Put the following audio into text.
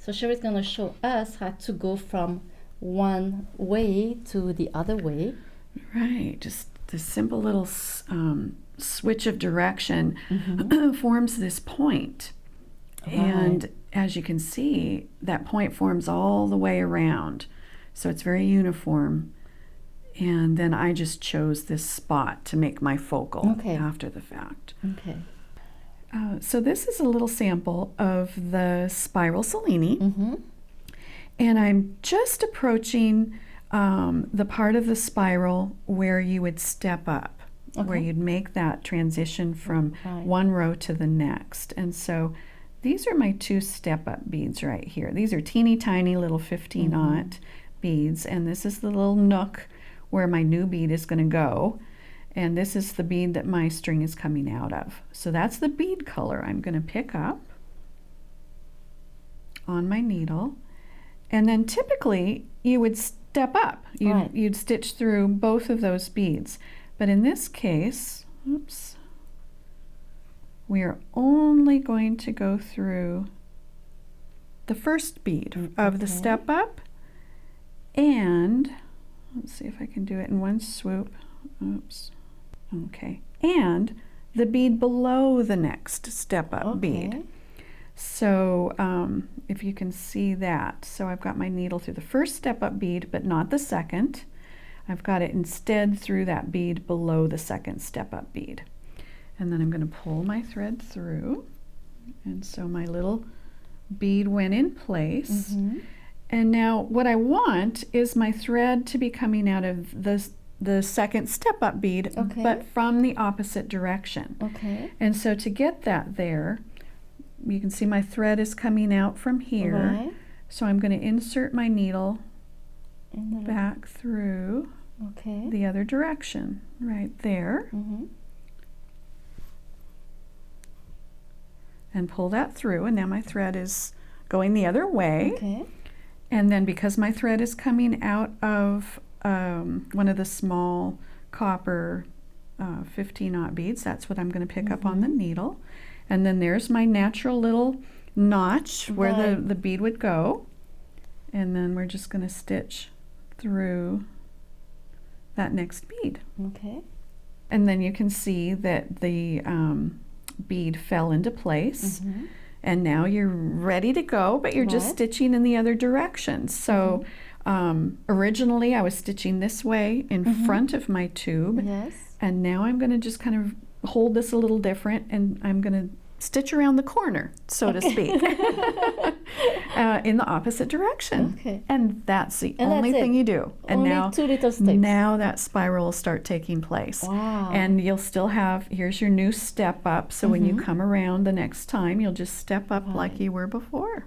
So Cheri's gonna show us how to go from one way to the other way. Right, just this simple little switch of direction forms this point. And as you can see, that point forms all the way around. So it's very uniform. And then I just chose this spot to make my focal after the fact. Okay. So this is a little sample of the spiral Cellini. And I'm just approaching the part of the spiral where you would step up, where you'd make that transition from one row to the next. And so these are my 2 step-up beads right here. These are teeny tiny little 15-aught beads, and this is the little nook where my new bead is going to go. And this is the bead that my string is coming out of. So that's the bead color I'm going to pick up on my needle. And then typically you would step up. You'd stitch through both of those beads. But in this case, oops, we are only going to go through the first bead of the step up. And let's see if I can do it in one swoop. Oops. Okay. And the bead below the next step up bead. So if you can see that. So I've got my needle through the first step up bead, but not the second. I've got it instead through that bead below the second step up bead. And then I'm going to pull my thread through. And so my little bead went in place. And now what I want is my thread to be coming out of the second step up bead, but from the opposite direction. And so to get that there, you can see my thread is coming out from here. So I'm going to insert my needle back through the other direction, right there. And pull that through, and now my thread is going the other way. And then because my thread is coming out of one of the small copper 15-aught beads, that's what I'm going to pick up on the needle. And then there's my natural little notch where the bead would go. And then we're just going to stitch through that next bead. And then you can see that the bead fell into place. And now you're ready to go, but you're just stitching in the other direction. So originally I was stitching this way in front of my tube. And now I'm going to just kind of hold this a little different, and I'm going to stitch around the corner, so to speak, in the opposite direction. And that's the only thing you do. And only now, 2 little steps. Now that spiral will start taking place. And you'll still have, here's your new step up. So when you come around the next time, you'll just step up like you were before.